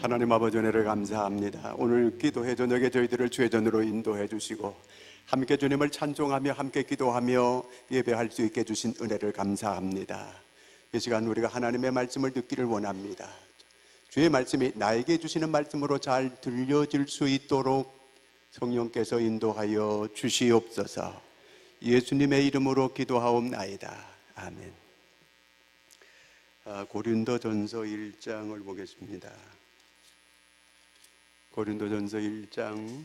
하나님 아버지 은혜를 감사합니다. 오늘 기도회 저녁에 저희들을 주의 전으로 인도해 주시고 함께 주님을 찬송하며 함께 기도하며 예배할 수 있게 주신 은혜를 감사합니다. 이 시간 우리가 하나님의 말씀을 듣기를 원합니다. 주의 말씀이 나에게 주시는 말씀으로 잘 들려질 수 있도록 성령께서 인도하여 주시옵소서. 예수님의 이름으로 기도하옵나이다. 아멘. 고린도전서 1장을 보겠습니다. 고린도전서 1장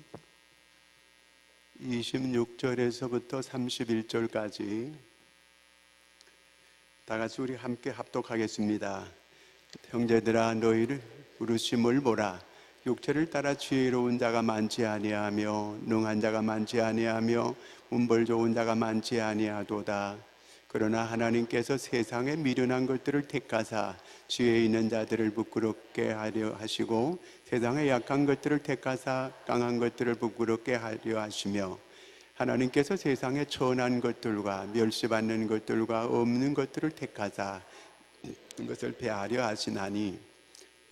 26절에서부터 31절까지 다 같이 우리 함께 합독하겠습니다. 형제들아 너희를 부르심을 보라. 육체를 따라 지혜로운 자가 많지 아니하며 능한 자가 많지 아니하며 운벌 좋은 자가 많지 아니하도다. 그러나 하나님께서 세상에 미련한 것들을 택하사 지혜 있는 자들을 부끄럽게 하려 하시고 세상에 약한 것들을 택하사 강한 것들을 부끄럽게 하려 하시며 하나님께서 세상에 천한 것들과 멸시받는 것들과 없는 것들을 택하사 그것을 배하려 하시나니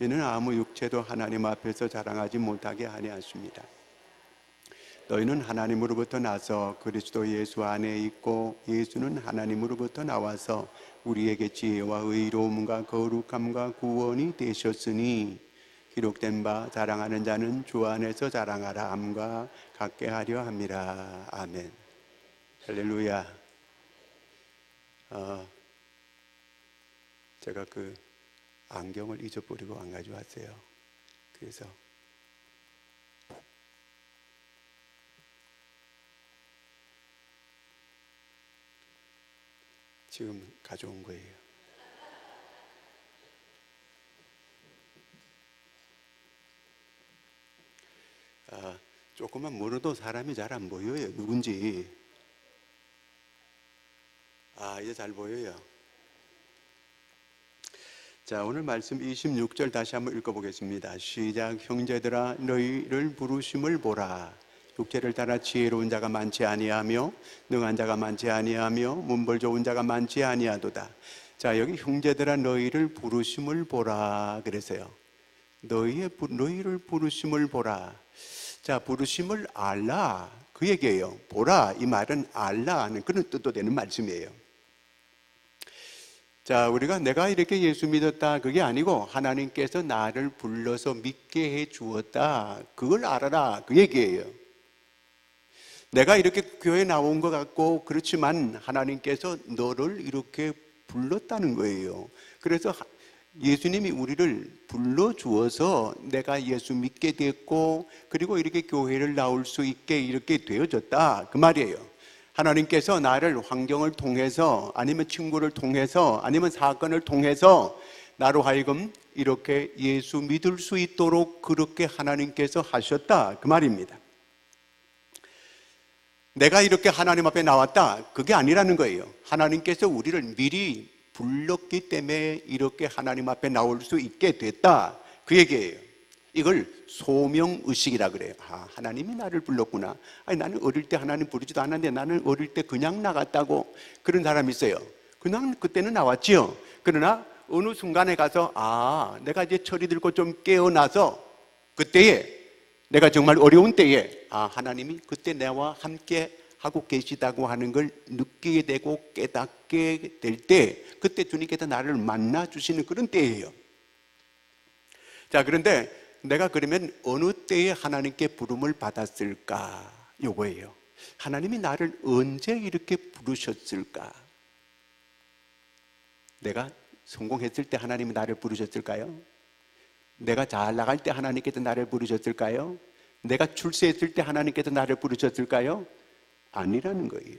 이는 아무 육체도 하나님 앞에서 자랑하지 못하게 하려 하십니다. 너희는 하나님으로부터 나서 그리스도 예수 안에 있고 예수는 하나님으로부터 나와서 우리에게 지혜와 의로움과 거룩함과 구원이 되셨으니 기록된 바 자랑하는 자는 주 안에서 자랑하라 함과 같게 하려 함이라. 아멘. 할렐루야. 제가 그 안경을 잊어버리고 안 가져왔어요. 그래서 지금 가져온 거예요. 조금만 멀어도 사람이 잘 안 보여요. 누군지. 이제 잘 보여요. 자, 오늘 말씀 26절 다시 한번 읽어보겠습니다. 시작. 형제들아 너희를 부르심을 보라. 육체를 따라 지혜로운 자가 많지 아니하며 능한 자가 많지 아니하며 문벌 좋은 자가 많지 아니하도다. 자, 여기 형제들아 너희를 부르심을 보라 그랬어요. 너희를 부르심을 보라. 자, 부르심을 알라 그 얘기예요. 보라 이 말은 알라 하는 그런 뜻도 되는 말씀이에요. 자, 우리가 내가 이렇게 예수 믿었다 그게 아니고 하나님께서 나를 불러서 믿게 해 주었다 그걸 알아라 그 얘기예요. 내가 이렇게 교회에 나온 것 같고 그렇지만 하나님께서 너를 이렇게 불렀다는 거예요. 그래서 예수님이 우리를 불러주어서 내가 예수 믿게 됐고 그리고 이렇게 교회를 나올 수 있게 이렇게 되어졌다 그 말이에요. 하나님께서 나를 환경을 통해서 아니면 친구를 통해서 아니면 사건을 통해서 나로 하여금 이렇게 예수 믿을 수 있도록 그렇게 하나님께서 하셨다 그 말입니다. 내가 이렇게 하나님 앞에 나왔다 그게 아니라는 거예요. 하나님께서 우리를 미리 불렀기 때문에 이렇게 하나님 앞에 나올 수 있게 됐다 그 얘기예요. 이걸 소명의식이라 그래요. 하나님이 나를 불렀구나. 나는 어릴 때 하나님 부르지도 않았는데 나는 어릴 때 그냥 나갔다고 그런 사람이 있어요. 그냥 그때는 나왔지요. 그러나 어느 순간에 가서 내가 이제 철이 들고 좀 깨어나서 그때에 내가 정말 어려운 때에 하나님이 그때 나와 함께 하고 계시다고 하는 걸 느끼게 되고 깨닫게 될 때 그때 주님께서 나를 만나 주시는 그런 때예요. 자, 그런데 내가 그러면 어느 때에 하나님께 부름을 받았을까 요거예요. 하나님이 나를 언제 이렇게 부르셨을까? 내가 성공했을 때 하나님이 나를 부르셨을까요? 내가 잘 나갈 때 하나님께서 나를 부르셨을까요? 내가 출세했을 때 하나님께서 나를 부르셨을까요? 아니라는 거예요.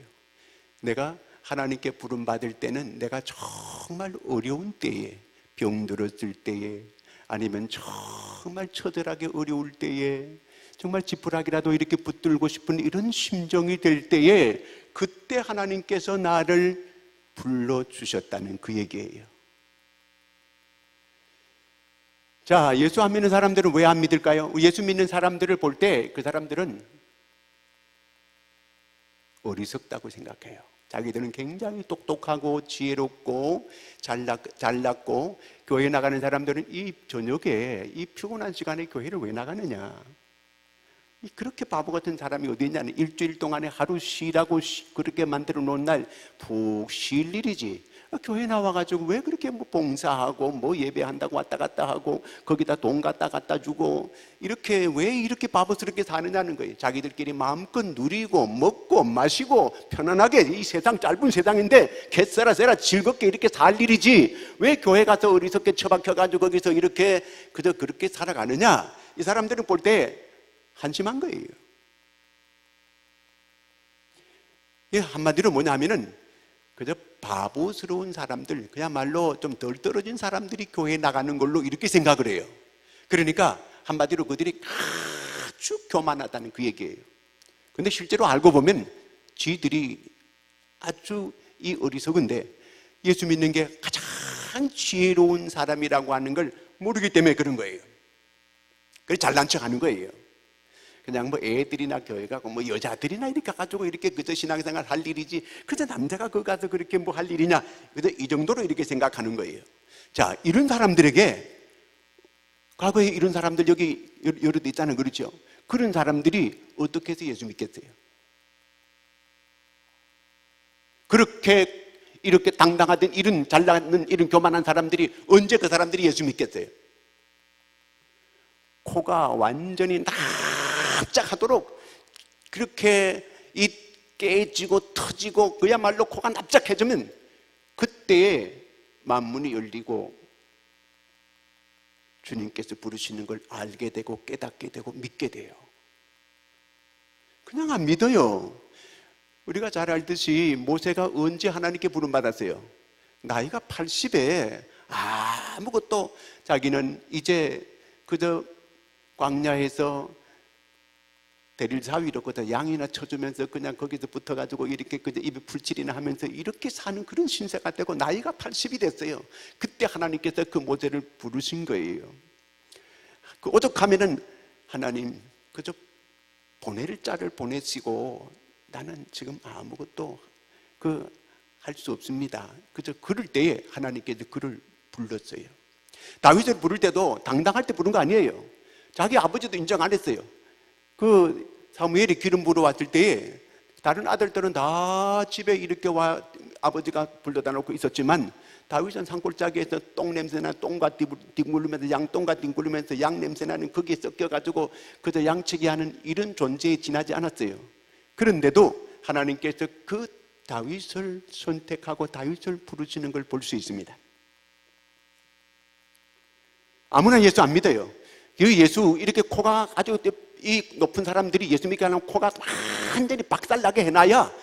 내가 하나님께 부름 받을 때는 내가 정말 어려운 때에 병들었을 때에 아니면 정말 처절하게 어려울 때에 정말 지푸라기라도 이렇게 붙들고 싶은 이런 심정이 될 때에 그때 하나님께서 나를 불러주셨다는 그 얘기예요. 자, 예수 안 믿는 사람들은 왜 안 믿을까요? 예수 믿는 사람들을 볼 때 그 사람들은 어리석다고 생각해요. 자기들은 굉장히 똑똑하고 지혜롭고 잘났고 교회 나가는 사람들은 이 저녁에 이 피곤한 시간에 교회를 왜 나가느냐, 그렇게 바보 같은 사람이 어디 있냐는, 일주일 동안에 하루 쉬라고 그렇게 만들어 놓은 날 푹 쉴 일이지, 교회 나와가지고 왜 그렇게 뭐 봉사하고 뭐 예배한다고 왔다 갔다 하고 거기다 돈 갖다 주고 이렇게 왜 이렇게 바보스럽게 사느냐는 거예요. 자기들끼리 마음껏 누리고 먹고 마시고 편안하게, 이 세상 짧은 세상인데 개쎄라 즐겁게 이렇게 살 일이지 왜 교회 가서 어리석게 처박혀가지고 거기서 이렇게 그저 그렇게 살아가느냐. 이 사람들은 볼 때 한심한 거예요. 이 한마디로 뭐냐 하면은 그저 바보스러운 사람들, 그야말로 좀 덜 떨어진 사람들이 교회에 나가는 걸로 이렇게 생각을 해요. 그러니까 한마디로 그들이 아주 교만하다는 그 얘기예요. 근데 실제로 알고 보면 지들이 아주 이 어리석은데 예수 믿는 게 가장 지혜로운 사람이라고 하는 걸 모르기 때문에 그런 거예요. 그래서 잘난 척 하는 거예요. 그냥 뭐 애들이나 교회 가고 뭐 여자들이나 이렇게 가지고 이렇게 그저 신앙생활 할 일이지, 그저 남자가 거기 가서 그렇게 뭐 할 일이냐, 그저 이 정도로 이렇게 생각하는 거예요. 자, 이런 사람들에게, 과거에 이런 사람들 여기 여러 대 있잖아요. 그렇죠? 그런 사람들이 어떻게 해서 예수 믿겠어요? 그렇게 이렇게 당당하던 이런 잘나는 이런 교만한 사람들이 언제 그 사람들이 예수 믿겠어요? 코가 완전히 납작하도록 그렇게 이 깨지고 터지고 그야말로 코가 납작해지면 그때에 만문이 열리고 주님께서 부르시는 걸 알게 되고 깨닫게 되고 믿게 돼요. 그냥 안 믿어요. 우리가 잘 알듯이 모세가 언제 하나님께 부름받았어요? 나이가 80에 아무것도, 자기는 이제 그저 광야에서 대릴 사위로 그저 양이나 쳐주면서 그냥 거기서 붙어가지고 이렇게 그저 입에 풀칠이나 하면서 이렇게 사는 그런 신세가 되고 나이가 80이 됐어요. 그때 하나님께서 그 모세를 부르신 거예요. 그 오죽하면은 하나님 그저 보낼 자를 보내시고 나는 지금 아무것도 할 수 없습니다. 그저 그럴 때에 하나님께서 그를 불렀어요. 다윗을 부를 때도 당당할 때 부른 거 아니에요. 자기 아버지도 인정 안 했어요. 그 사무엘이 기름 부어 왔을 때에 다른 아들들은 다 집에 이렇게 와 아버지가 불러다 놓고 있었지만 다윗은 산골짜기에서 똥 냄새나 똥과 뒹굴면서 양똥과 뒹굴면서 양 냄새나는 거기에 섞여가지고 그저 양치기 하는 이런 존재에 지나지 않았어요. 그런데도 하나님께서 그 다윗을 선택하고 다윗을 부르시는 걸 볼 수 있습니다. 아무나 예수 안 믿어요. 그 예수 이렇게 코가 아주 이 높은 사람들이 예수 믿게 하려면 코가 완전히 박살나게 해놔야,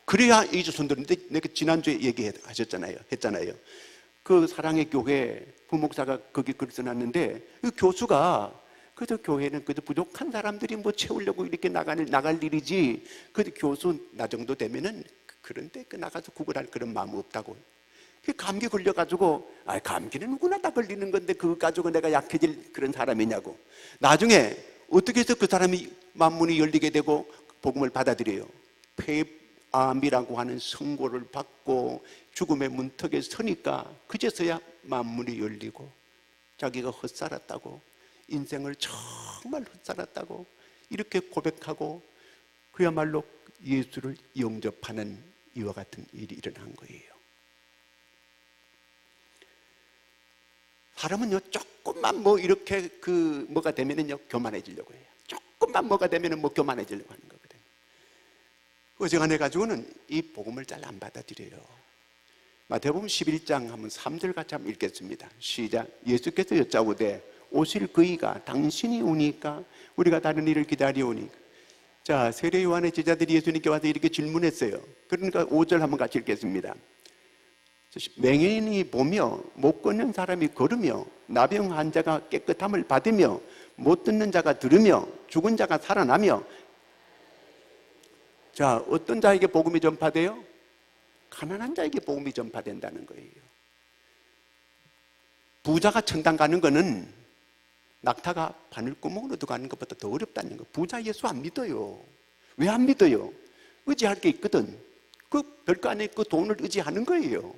그래야 이 조선들인데 내가 지난주에 얘기하셨잖아요. 했잖아요. 그 사랑의 교회 부목사가 거기 글 써놨는데 그 교수가 그저 교회는 그저 부족한 사람들이 뭐 채우려고 이렇게 나갈 일이지, 그 교수 나 정도 되면은 그런데 나가서 구걸할 그런 마음 없다고. 감기 걸려가지고 감기는 누구나 다 걸리는 건데 그거 가지고 내가 약해질 그런 사람이냐고. 나중에 어떻게 해서 그 사람이 만문이 열리게 되고 복음을 받아들여요? 폐암이라고 하는 선고를 받고 죽음의 문턱에 서니까 그제서야 만문이 열리고 자기가 헛살았다고, 인생을 정말 헛살았다고 이렇게 고백하고 그야말로 예수를 영접하는 이와 같은 일이 일어난 거예요. 사람은요, 조금만 뭐 이렇게 뭐가 되면은요, 교만해지려고 해요. 조금만 뭐가 되면은 뭐 교만해지려고 하는 거거든요. 어지간해 가지고는 이 복음을 잘 안 받아들여요. 마태복음 11장 한번 3절 같이 한번 읽겠습니다. 시작. 예수께서 여짜오되 오실 그이가 당신이 오니까 우리가 다른 일을 기다려오니까. 자, 세례 요한의 제자들이 예수님께 와서 이렇게 질문했어요. 그러니까 5절 한번 같이 읽겠습니다. 맹인이 보며 못 걷는 사람이 걸으며 나병 환자가 깨끗함을 받으며 못 듣는 자가 들으며 죽은 자가 살아나며. 자, 어떤 자에게 복음이 전파돼요? 가난한 자에게 복음이 전파된다는 거예요. 부자가 천당 가는 거는 낙타가 바늘구멍으로 들어가는 것보다 더 어렵다는 거. 부자 예수 안 믿어요. 왜 안 믿어요? 의지할 게 있거든. 그 별거 아닌 그 돈을 의지하는 거예요.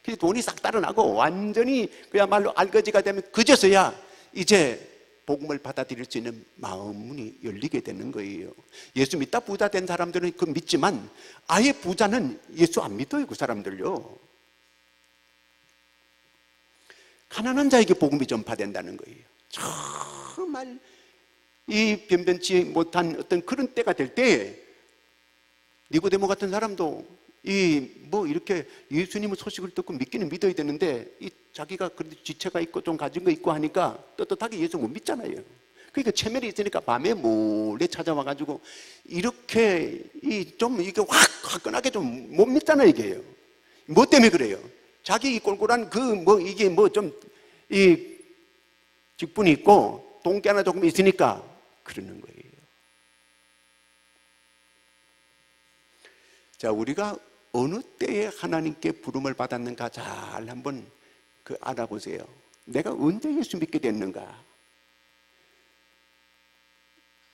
그래서 돈이 싹 달아나고 완전히 그야말로 알거지가 되면 그제서야 이제 복음을 받아들일 수 있는 마음문이 열리게 되는 거예요. 예수 믿다 부자 된 사람들은 그 믿지만 아예 부자는 예수 안 믿어요. 그 사람들요. 가난한 자에게 복음이 전파된다는 거예요. 정말 이 변변치 못한 어떤 그런 때가 될 때 니고데모 같은 사람도 이렇게 예수님의 소식을 듣고 믿기는 믿어야 되는데 자기가 그래도 지체가 있고 좀 가진 거 있고 하니까 떳떳하게 예수 못 믿잖아요. 그러니까 체면이 있으니까 밤에 몰래 찾아와가지고 이렇게 좀 이게 화끈하게 좀 못 믿잖아요. 이게요. 뭐 때문에 그래요? 자기 꼴꼴한 이게 직분이 있고 돈기 하나 조금 있으니까 그러는 거예요. 자, 우리가 어느 때에 하나님께 부름을 받았는가 잘 한번 알아보세요. 내가 언제 예수 믿게 됐는가?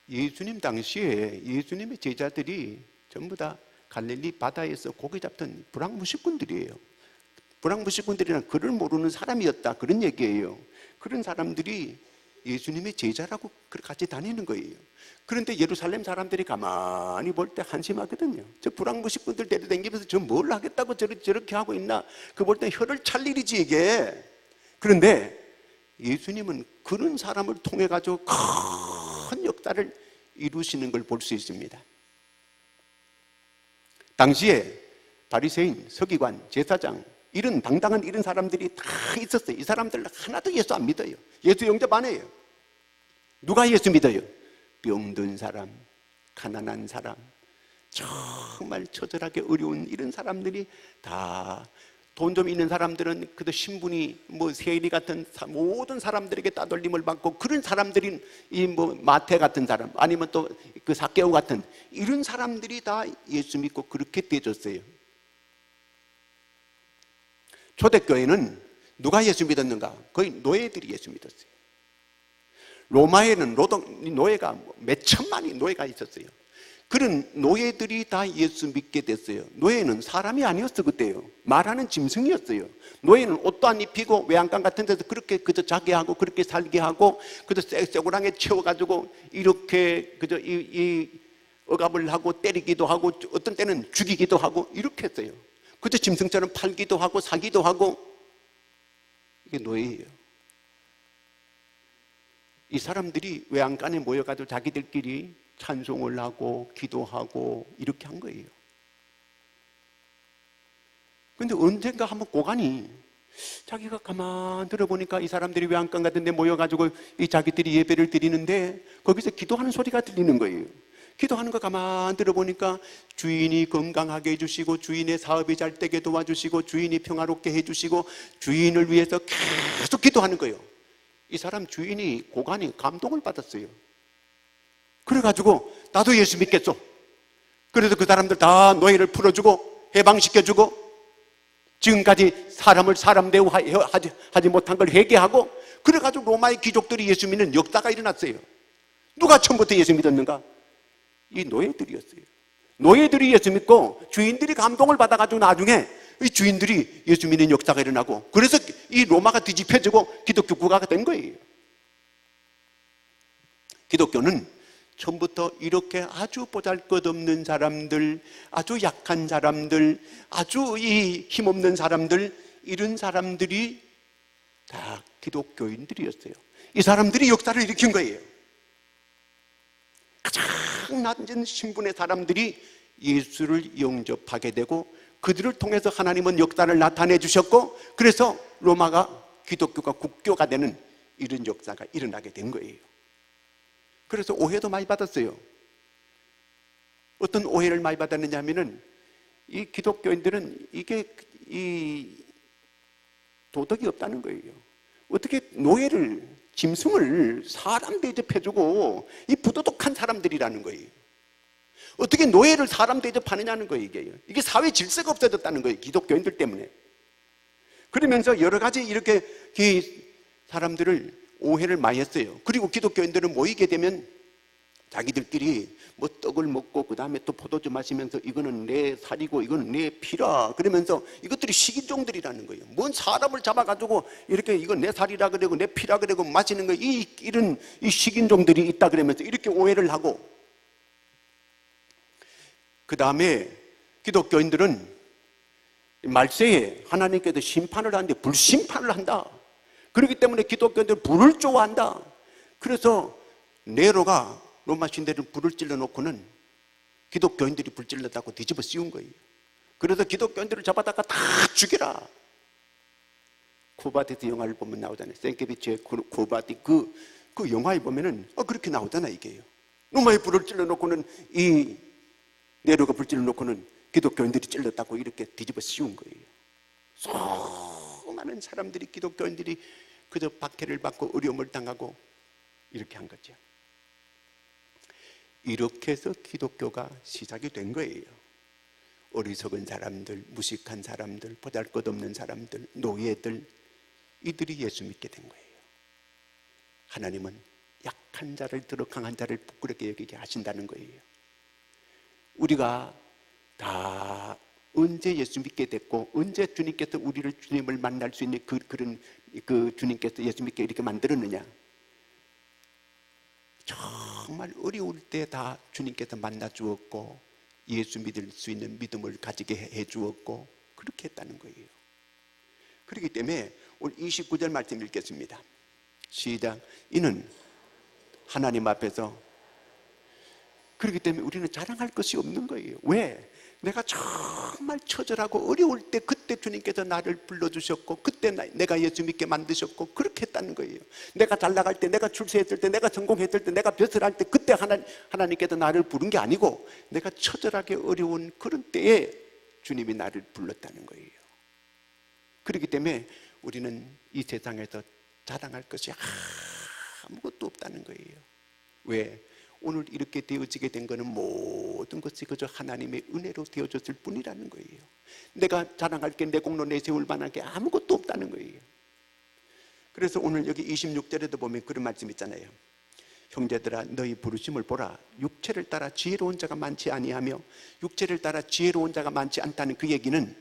예수님 당시에 예수님의 제자들이 전부 다 갈릴리 바다에서 고기 잡던 불황무식꾼들이에요. 불황무식꾼들이란 그를 모르는 사람이었다, 그런 얘기예요. 그런 사람들이 예수님의 제자라고 같이 다니는 거예요. 그런데 예루살렘 사람들이 가만히 볼 때 한심하거든요. 저 불황무식꾼들 데려다니면서 저 뭘 하겠다고 저렇게 하고 있나? 그 볼 때 혀를 찰 일이지 이게. 그런데 예수님은 그런 사람을 통해 가지고 큰 역사를 이루시는 걸 볼 수 있습니다. 당시에 바리새인, 서기관, 제사장 이런 당당한 이런 사람들이 다 있었어요. 이 사람들 하나도 예수 안 믿어요. 예수 영접 안 해요. 누가 예수 믿어요? 병든 사람, 가난한 사람, 정말 처절하게 어려운 이런 사람들이 다, 돈 좀 있는 사람들은 그도 신분이 세리 같은 모든 사람들에게 따돌림을 받고, 그런 사람들이 마태 같은 사람, 아니면 또 그 삭개오 같은 이런 사람들이 다 예수 믿고 그렇게 되어졌어요. 초대교회는 누가 예수 믿었는가? 거의 노예들이 예수 믿었어요. 로마에는 노예가 몇 천만이 노예가 있었어요. 그런 노예들이 다 예수 믿게 됐어요. 노예는 사람이 아니었어. 그때요. 말하는 짐승이었어요. 노예는 옷도 안 입히고 외양간 같은 데서 그렇게 그저 자게 하고 그렇게 살게 하고 그저 쇠고랑에 채워가지고 이렇게 그저 이 억압을 하고 때리기도 하고 어떤 때는 죽이기도 하고 이렇게 했어요. 그저 짐승처럼 팔기도 하고 사기도 하고. 이게 노예예요. 이 사람들이 외양간에 모여가지고 자기들끼리 찬송을 하고 기도하고 이렇게 한 거예요. 근데 언젠가 한번 고간이 자기가 가만 들어보니까 이 사람들이 외양간 같은 데 모여가지고 이 자기들이 예배를 드리는데 거기서 기도하는 소리가 들리는 거예요. 기도하는 거 가만 들어보니까 주인이 건강하게 해주시고, 주인의 사업이 잘 되게 도와주시고, 주인이 평화롭게 해주시고, 주인을 위해서 계속 기도하는 거예요. 이 사람 주인이 고간이 감동을 받았어요. 그래가지고 나도 예수 믿겠어. 그래서 그 사람들 다 노예를 풀어주고 해방시켜주고, 지금까지 사람을 사람 대우 하지 못한 걸 회개하고, 그래가지고 로마의 귀족들이 예수 믿는 역사가 일어났어요. 누가 처음부터 예수 믿었는가? 이 노예들이었어요. 노예들이 예수 믿고 주인들이 감동을 받아가지고 나중에 이 주인들이 예수 믿는 역사가 일어나고, 그래서 이 로마가 뒤집혀지고 기독교 국가가 된 거예요. 기독교는 처음부터 이렇게 아주 보잘것없는 사람들, 아주 약한 사람들, 아주 이 힘없는 사람들, 이런 사람들이 다 기독교인들이었어요. 이 사람들이 역사를 일으킨 거예요. 가장 낮은 신분의 사람들이 예수를 영접하게 되고, 그들을 통해서 하나님은 역사를 나타내 주셨고, 그래서 로마가 기독교가 국교가 되는 이런 역사가 일어나게 된 거예요. 그래서 오해도 많이 받았어요. 어떤 오해를 많이 받았느냐 하면은, 이 기독교인들은 이게 도덕이 없다는 거예요. 어떻게 노예를, 짐승을 사람 대접해주고, 이 부도덕한 사람들이라는 거예요. 어떻게 노예를 사람 대접하느냐는 거예요. 이게 사회 질서가 없어졌다는 거예요. 기독교인들 때문에. 그러면서 여러 가지 이렇게 이 사람들을 오해를 많이 했어요. 그리고 기독교인들은 모이게 되면 자기들끼리 뭐 떡을 먹고 그 다음에 또 포도주 마시면서 이거는 내 살이고 이거는 내 피라 그러면서 이것들이 식인종들이라는 거예요. 뭔 사람을 잡아가지고 이렇게 이건 내 살이라 그러고 내 피라 그러고 마시는 거 이런 이 식인종들이 있다 그러면서 이렇게 오해를 하고, 그 다음에 기독교인들은 말세에 하나님께서 심판을 하는데 불심판을 한다. 그렇기 때문에 기독교인들은 불을 좋아한다. 그래서 네로가 로마 신대를 불을 찔러 놓고는 기독교인들이 불 찔렀다고 뒤집어 씌운 거예요. 그래서 기독교인들을 잡아다가 다 죽여라. 쿠바티스 영화를 보면 나오잖아요. 생케비치의 쿠바티 그 영화에 보면은 그렇게 나오잖아. 이게요. 로마에 불을 찔러 놓고는 이 네로가 불 찔러 놓고는 기독교인들이 찔렀다고 이렇게 뒤집어 씌운 거예요. 수많은 사람들이 기독교인들이 그저 박해를 받고 어려움을 당하고 이렇게 한 거죠. 이렇게 해서 기독교가 시작이 된 거예요. 어리석은 사람들, 무식한 사람들, 보잘것없는 사람들, 노예들, 이들이 예수 믿게 된 거예요. 하나님은 약한 자를 들어 강한 자를 부끄럽게 여기게 하신다는 거예요. 우리가 다 언제 예수 믿게 됐고 언제 주님께서 우리를 주님을 만날 수 있는 그런 주님께서 예수 믿게 이렇게 만들었느냐? 정말 어려울 때 다 주님께서 만나 주었고 예수 믿을 수 있는 믿음을 가지게 해 주었고 그렇게 했다는 거예요. 그렇기 때문에 오늘 29절 말씀 읽겠습니다. 시작. 이는 하나님 앞에서, 그렇기 때문에 우리는 자랑할 것이 없는 거예요. 왜? 내가 정말 처절하고 어려울 때 그때 주님께서 나를 불러주셨고 그때 내가 예수 믿게 만드셨고 그렇게 했다는 거예요. 내가 잘 나갈 때, 내가 출세했을 때, 내가 성공했을 때, 내가 벼슬할 때 그때 하나님께서 나를 부른 게 아니고 내가 처절하게 어려운 그런 때에 주님이 나를 불렀다는 거예요. 그렇기 때문에 우리는 이 세상에서 자랑할 것이 아무것도 없다는 거예요. 왜? 오늘 이렇게 되어지게 된 것은 모든 것이 그저 하나님의 은혜로 되어졌을 뿐이라는 거예요. 내가 자랑할 게 내 공로 내세울 만한 게 아무것도 없다는 거예요. 그래서 오늘 여기 26절에도 보면 그런 말씀 있잖아요. 형제들아 너희 부르심을 보라. 육체를 따라 지혜로운 자가 많지 아니하며, 육체를 따라 지혜로운 자가 많지 않다는 그 얘기는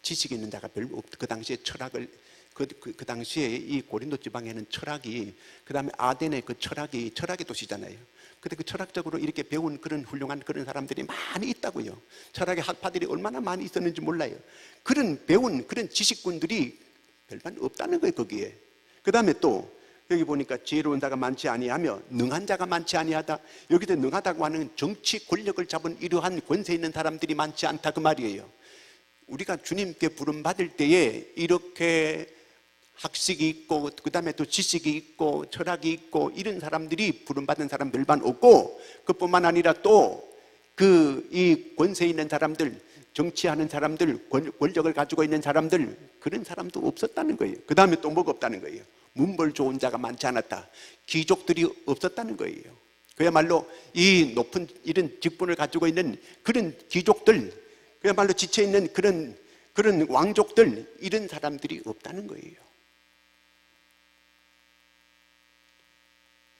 지식 있는 자가 별로 없. 그 당시에 철학을 그 당시에 이 고린도 지방에는 철학이, 그 다음에 아덴의 그 철학이 도시잖아요. 근데 그 철학적으로 이렇게 배운 그런 훌륭한 그런 사람들이 많이 있다고요. 철학의 학파들이 얼마나 많이 있었는지 몰라요. 그런 배운 그런 지식군들이 별반 없다는 거예요, 거기에. 그 다음에 또 여기 보니까 지혜로운 자가 많지 아니하며 능한 자가 많지 아니하다. 여기서 능하다고 하는 정치 권력을 잡은 이러한 권세 있는 사람들이 많지 않다 그 말이에요. 우리가 주님께 부름받을 때에 이렇게 학식이 있고 그 다음에 또 지식이 있고 철학이 있고 이런 사람들이 부름받은 사람 별반 없고, 그뿐만 아니라 또 이 권세 있는 사람들, 정치하는 사람들, 권력을 가지고 있는 사람들, 그런 사람도 없었다는 거예요. 그 다음에 또 뭐가 없다는 거예요? 문벌 좋은 자가 많지 않았다. 귀족들이 없었다는 거예요. 그야말로 이 높은 이런 직분을 가지고 있는 그런 귀족들, 그야말로 지쳐 있는 그런 왕족들, 이런 사람들이 없다는 거예요.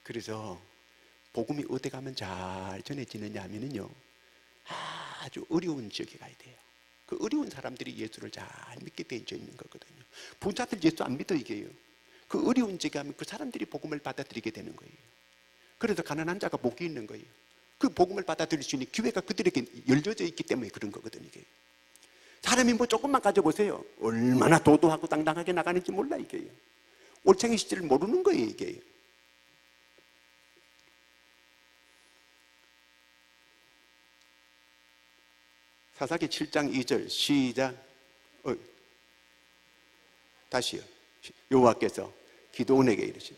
그래서 복음이 어디 가면 잘 전해지느냐 하면요, 아주 어려운 지역에 가야 돼요. 그 어려운 사람들이 예수를 잘 믿게 되어 있는 거거든요. 부자들 예수 안 믿어 이게요. 그 어려운 지역에 가면 그 사람들이 복음을 받아들이게 되는 거예요. 그래서 가난한 자가 복이 있는 거예요. 그 복음을 받아들일 수 있는 기회가 그들에게 열려져 있기 때문에 그런 거거든요. 이게 사람이 뭐 조금만 가져보세요. 얼마나 도도하고 당당하게 나가는지 몰라 이게요. 올챙이 시절을 모르는 거예요 이게. 사사기 7장 2절 시작. 다시요. 여호와께서 기드온에게 이르시되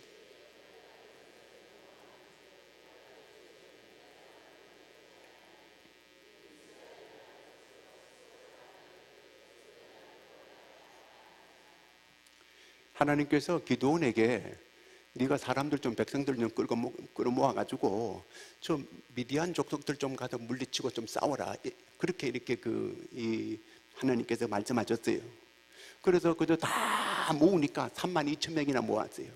하나님께서 기드온에게 네가 사람들 좀 백성들 좀 끌어모아가지고 좀 미디안 족속들 좀 가서 물리치고 좀 싸워라. 그렇게 이렇게 이 하나님께서 말씀하셨어요. 그래서 그저 다 모으니까 32,000명이나 모았어요.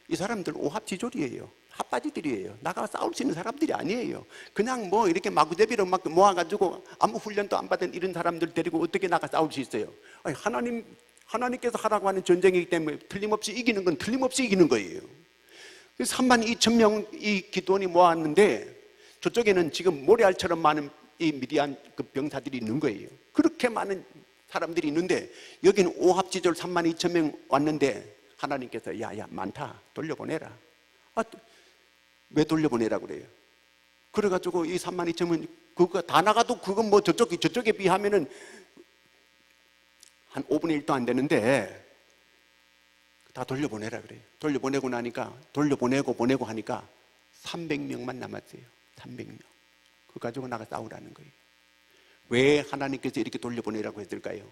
이 사람들 오합지졸이에요. 핫바지들이에요. 나가 싸울 수 있는 사람들이 아니에요. 그냥 뭐 이렇게 마구대비로 막 모아가지고 아무 훈련도 안 받은 이런 사람들 데리고 어떻게 나가 싸울 수 있어요? 아니, 하나님께서 하라고 하는 전쟁이기 때문에 틀림없이 이기는 건 틀림없이 이기는 거예요. 32,000명 이 기드온이 모았는데 저쪽에는 지금 모래알처럼 많은 이 미디안 그 병사들이 있는 거예요. 그렇게 많은 사람들이 있는데 여기는 오합지졸 32,000명 왔는데 하나님께서 야야 많다 돌려보내라. 왜 돌려보내라고 그래요? 그래가지고 이 32,000명 그거 다 나가도 그건 뭐 저쪽에 비하면은 한 5분의 1도 안 되는데 다 돌려보내라 그래요. 돌려보내고 나니까 보내고 하니까 300명만 남았어요. 300명. 그거 가지고 나가 싸우라는 거예요. 왜 하나님께서 이렇게 돌려보내라고 했을까요?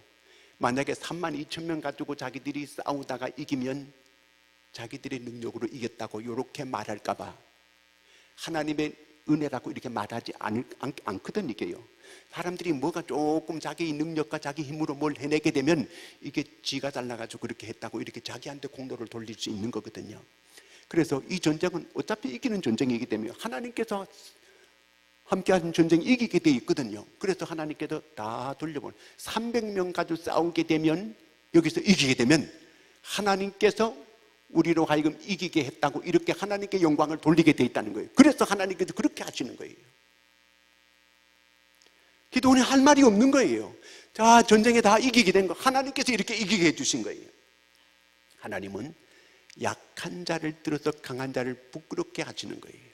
만약에 32,000명 가지고 자기들이 싸우다가 이기면 자기들의 능력으로 이겼다고 이렇게 말할까 봐 하나님의 은혜라고 이렇게 말하지 않거든. 이게요. 사람들이 뭐가 조금 자기 능력과 자기 힘으로 뭘 해내게 되면 이게 지가 잘나가지고 그렇게 했다고 이렇게 자기한테 공로를 돌릴 수 있는 거거든요. 그래서 이 전쟁은 어차피 이기는 전쟁이기 때문에 하나님께서 함께하신 전쟁이 이기게 돼 있거든요. 그래서 하나님께서 다 돌려보내 300명 가지고 싸우게 되면 여기서 이기게 되면 하나님께서 우리로 하여금 이기게 했다고 이렇게 하나님께 영광을 돌리게 돼 있다는 거예요. 그래서 하나님께서 그렇게 하시는 거예요. 기도원이 할 말이 없는 거예요. 자, 전쟁에 다 이기게 된 거 하나님께서 이렇게 이기게 해주신 거예요. 하나님은 약한 자를 들어서 강한 자를 부끄럽게 하시는 거예요.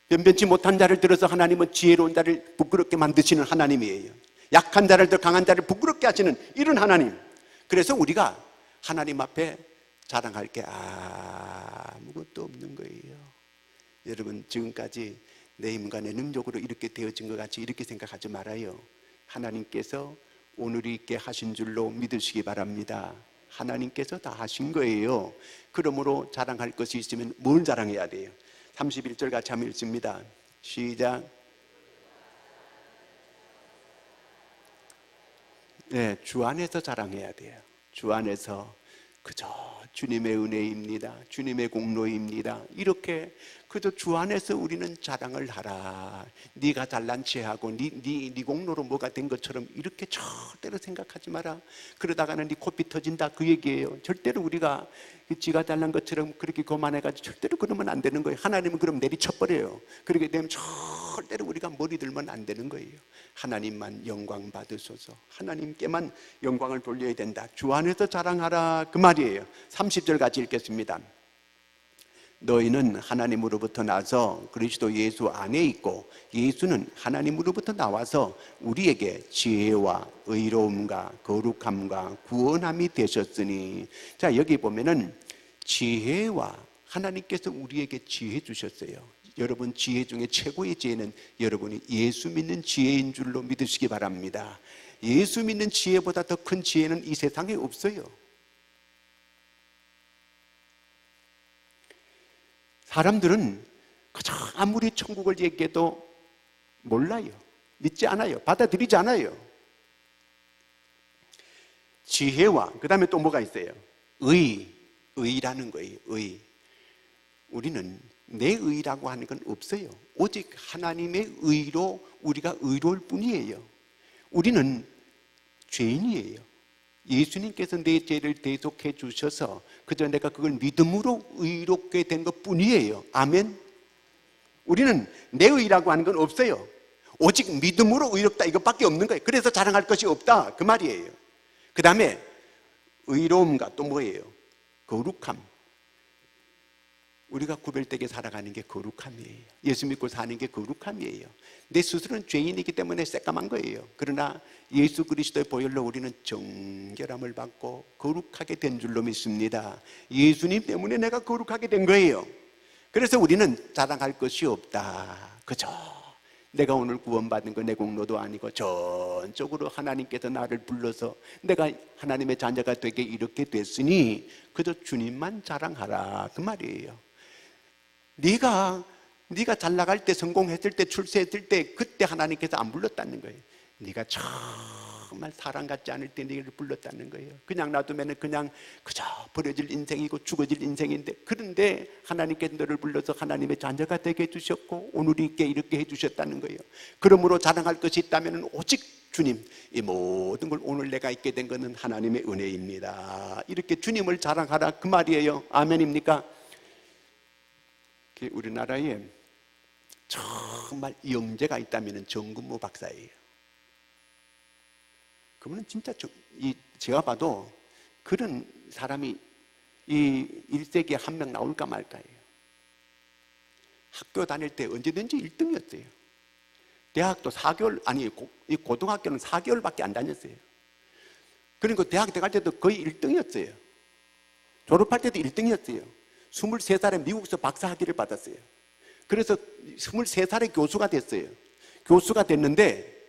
변변치 못한 자를 들어서 하나님은 지혜로운 자를 부끄럽게 만드시는 하나님이에요. 약한 자를 들어 강한 자를 부끄럽게 하시는 이런 하나님. 그래서 우리가 하나님 앞에 자랑할 게 아무것도 없는 거예요. 여러분, 지금까지 내 힘과 내 능력으로 이렇게 되어진 것 같이 이렇게 생각하지 말아요. 하나님께서 오늘 있게 하신 줄로 믿으시기 바랍니다. 하나님께서 다 하신 거예요. 그러므로 자랑할 것이 있으면 뭘 자랑해야 돼요? 31절 같이 한번 읽습니다. 시작. 네, 주 안에서 자랑해야 돼요. 주 안에서 그저 주님의 은혜입니다. 주님의 공로입니다. 이렇게 그저 주 안에서 우리는 자랑을 하라. 네가 잘난 체하고 네 공로로 뭐가 된 것처럼 이렇게 절대로 생각하지 마라. 그러다가는 네 코피 터진다 그 얘기예요. 절대로 우리가 지가 잘난 것처럼 그렇게 거만해가지고 절대로 그러면 안 되는 거예요. 하나님은 그럼 내리쳐버려요. 그렇게 되면 절대로 우리가 머리 들면 안 되는 거예요. 하나님만 영광 받으소서. 하나님께만 영광을 돌려야 된다. 주 안에서 자랑하라 그 말이에요. 30절 같이 읽겠습니다. 너희는 하나님으로부터 나서 그리스도 예수 안에 있고 예수는 하나님으로부터 나와서 우리에게 지혜와 의로움과 거룩함과 구원함이 되셨으니. 자, 여기 보면은 지혜와 하나님께서 우리에게 지혜 주셨어요. 여러분, 지혜 중에 최고의 지혜는 여러분이 예수 믿는 지혜인 줄로 믿으시기 바랍니다. 예수 믿는 지혜보다 더 큰 지혜는 이 세상에 없어요. 사람들은 그저 아무리 천국을 얘기해도 몰라요. 믿지 않아요. 받아들이지 않아요. 지혜와 그 다음에 또 뭐가 있어요? 의라는 거예요. 우리는 내 의라고 하는 건 없어요. 오직 하나님의 의로 우리가 의로울 뿐이에요. 우리는 죄인이에요. 예수님께서 내 죄를 대속해 주셔서 그저 내가 그걸 믿음으로 의롭게 된 것 뿐이에요. 아멘. 우리는 내 의라고 하는 건 없어요. 오직 믿음으로 의롭다 이것밖에 없는 거예요. 그래서 자랑할 것이 없다 그 말이에요. 그 다음에 의로움과 또 뭐예요? 거룩함. 우리가 구별되게 살아가는 게 거룩함이에요. 예수 믿고 사는 게 거룩함이에요. 내 스스로는 죄인이기 때문에 새까만 거예요. 그러나 예수 그리스도의 보혈로 우리는 정결함을 받고 거룩하게 된 줄로 믿습니다. 예수님 때문에 내가 거룩하게 된 거예요. 그래서 우리는 자랑할 것이 없다. 그죠? 내가 오늘 구원받은 거 내 공로도 아니고 전적으로 하나님께서 나를 불러서 내가 하나님의 자녀가 되게 이렇게 됐으니 그저 주님만 자랑하라 그 말이에요. 네가 잘 나갈 때, 성공했을 때, 출세했을 때 그때 하나님께서 안 불렀다는 거예요. 네가 정말 사랑 같지 않을 때 너희를 불렀다는 거예요. 그냥 놔두면 그냥 그저 버려질 인생이고 죽어질 인생인데, 그런데 하나님께서 너를 불러서 하나님의 자녀가 되게 해주셨고 오늘 있게 이렇게 해주셨다는 거예요. 그러므로 자랑할 것이 있다면 오직 주님, 이 모든 걸 오늘 내가 있게 된 것은 하나님의 은혜입니다. 이렇게 주님을 자랑하라 그 말이에요. 아멘입니까? 우리나라에 정말 영재가 있다면 정근무 박사예요. 그분은 진짜 제가 봐도 그런 사람이 이 1세기에 한 명 나올까 말까예요. 학교 다닐 때 언제든지 1등이었어요. 대학도 4개월, 아니 이 고등학교는 4개월밖에 안 다녔어요. 그러니까 대학 들어갈 때도 거의 1등이었어요. 졸업할 때도 1등이었어요. 23살에 미국에서 박사 학위를 받았어요. 그래서 23살에 교수가 됐어요. 교수가 됐는데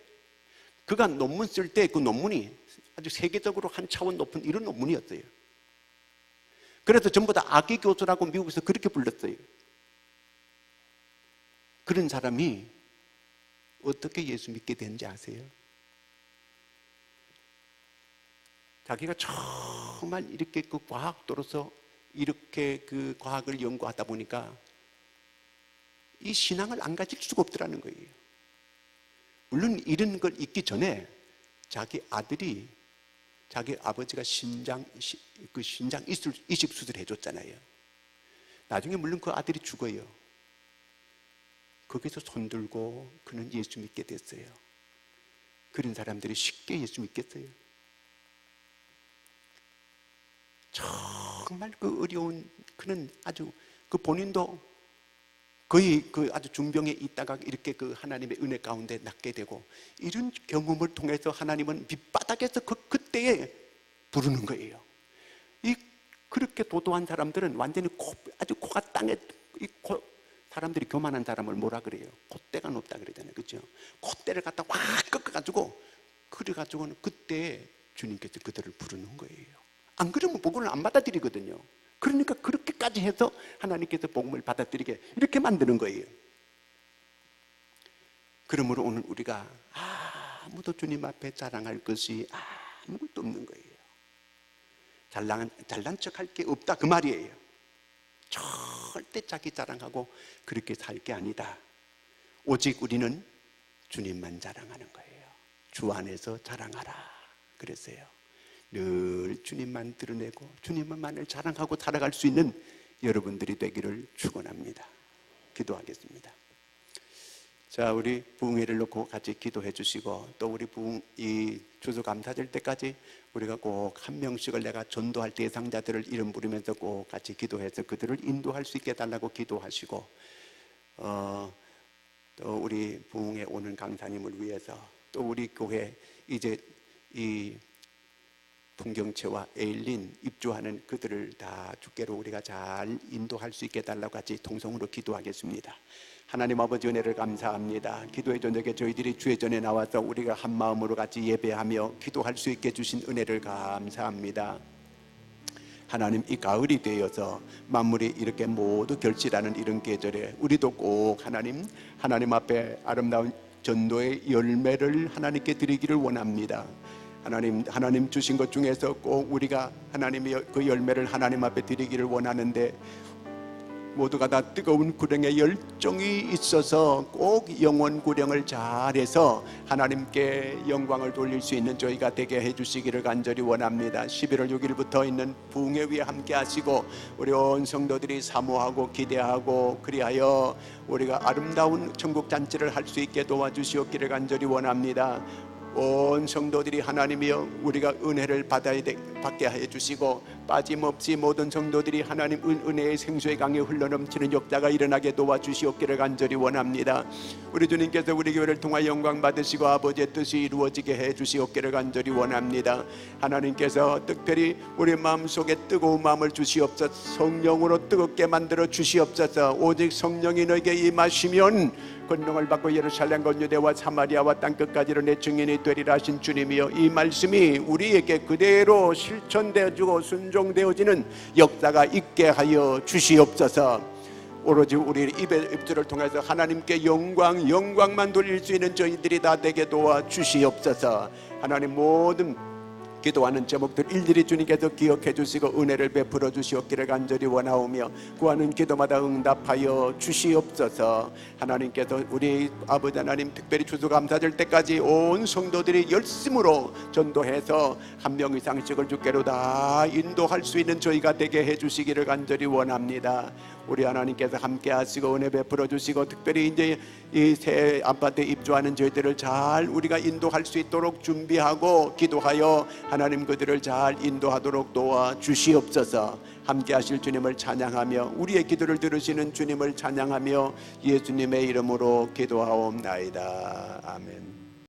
그가 논문 쓸 때 그 논문이 아주 세계적으로 한 차원 높은 이런 논문이었어요. 그래서 전부 다 아기 교수라고 미국에서 그렇게 불렀어요. 그런 사람이 어떻게 예수 믿게 되는지 아세요? 자기가 정말 이렇게 그 과학도로서 이렇게 그 과학을 연구하다 보니까 이 신앙을 안 가질 수가 없더라는 거예요. 물론 이런 걸 잊기 전에 자기 아들이 자기 아버지가 신장 이식 수술 해줬잖아요. 나중에 물론 그 아들이 죽어요. 거기서 손들고 그는 예수 믿게 됐어요. 그런 사람들이 쉽게 예수 믿겠어요? 정말 그 어려운, 그는 아주 그 본인도 거의 그 아주 중병에 있다가 이렇게 그 하나님의 은혜 가운데 낫게 되고, 이런 경험을 통해서 하나님은 밑바닥에서 그때에 부르는 거예요. 그렇게 도도한 사람들은 완전히 아주 코가 땅에, 사람들이 교만한 사람을 뭐라 그래요? 콧대가 높다 그러잖아요. 그죠? 콧대를 갖다 확 꺾어가지고, 그래가지고는 그때 주님께서 그들을 부르는 거예요. 안 그러면 복음을 안 받아들이거든요. 그러니까 그렇게까지 해서 하나님께서 복음을 받아들이게 이렇게 만드는 거예요. 그러므로 오늘 우리가 아무도 주님 앞에 자랑할 것이 아무것도 없는 거예요. 잘난 척할 게 없다 그 말이에요. 절대 자기 자랑하고 그렇게 살 게 아니다. 오직 우리는 주님만 자랑하는 거예요. 주 안에서 자랑하라 그랬어요. 늘 주님만 드러내고 주님만을 자랑하고 살아갈 수 있는 여러분들이 되기를 축원합니다. 기도하겠습니다. 자, 우리 부흥회를 놓고 같이 기도해 주시고, 또 우리 이 추수감사절 때까지 우리가 꼭 한 명씩을 내가 전도할 대상자들을 이름 부르면서 꼭 같이 기도해서 그들을 인도할 수 있게 해달라고 기도하시고, 또 우리 부흥회 오는 강사님을 위해서, 또 우리 교회 이제 이 풍경채와 에일린 입주하는 그들을 다 주께로 우리가 잘 인도할 수 있게 해달라고 같이 통성으로 기도하겠습니다. 하나님 아버지 은혜를 감사합니다. 기도의 저녁에 저희들이 주의 전에 나와서 우리가 한 마음으로 같이 예배하며 기도할 수 있게 주신 은혜를 감사합니다. 하나님, 이 가을이 되어서 만물이 이렇게 모두 결실하는 이런 계절에 우리도 꼭 하나님 앞에 아름다운 전도의 열매를 하나님께 드리기를 원합니다. 하나님 주신 것 중에서 꼭 우리가 하나님의 그 열매를 하나님 앞에 드리기를 원하는데, 모두가 다 뜨거운 구령의 열정이 있어서 꼭 영원 구령을 잘해서 하나님께 영광을 돌릴 수 있는 저희가 되게 해주시기를 간절히 원합니다. 11월 6일부터 있는 부흥회 위에 함께 하시고, 우리 온 성도들이 사모하고 기대하고 그리하여 우리가 아름다운 천국 잔치를 할 수 있게 도와주시옵기를 간절히 원합니다. 온 성도들이 하나님이여 우리가 은혜를 받게 해주시고, 빠짐없이 모든 성도들이 하나님 은혜의 생수의 강에 흘러넘치는 역사가 일어나게 도와주시옵기를 간절히 원합니다. 우리 주님께서 우리 교회를 통하여 영광 받으시고 아버지의 뜻이 이루어지게 해주시옵기를 간절히 원합니다. 하나님께서 특별히 우리 마음속에 뜨거운 마음을 주시옵소서. 성령으로 뜨겁게 만들어 주시옵소서. 오직 성령이 너에게 임하시면 권능을 받고 예루살렘 건 유대와 사마리아와 땅끝까지로 내 증인이 되리라 하신 주님이여, 이 말씀이 우리에게 그대로 실천되어지고 순종되어지는 역사가 있게 하여 주시옵소서. 오로지 우리 입술을 통해서 하나님께 영광만 돌릴 수 있는 저희들이 다 되게 도와 주시옵소서. 하나님 모든 기도하는 제목들 일일이 주님께서 기억해 주시고 은혜를 베풀어 주시옵기를 간절히 원하오며 구하는 기도마다 응답하여 주시옵소서. 하나님께서 우리 아버지 하나님 특별히 추수감사절 때까지 온 성도들이 열심으로 전도해서 한 명 이상씩을 주께로 다 인도할 수 있는 저희가 되게 해 주시기를 간절히 원합니다. 우리 하나님께서 함께 하시고 은혜 베풀어 주시고 특별히 이제 이 새 아파트에 입주하는 저희들을 잘 우리가 인도할 수 있도록 준비하고 기도하여 하나님 그들을 잘 인도하도록 도와 주시옵소서. 함께 하실 주님을 찬양하며 우리의 기도를 들으시는 주님을 찬양하며 예수님의 이름으로 기도하옵나이다. 아멘.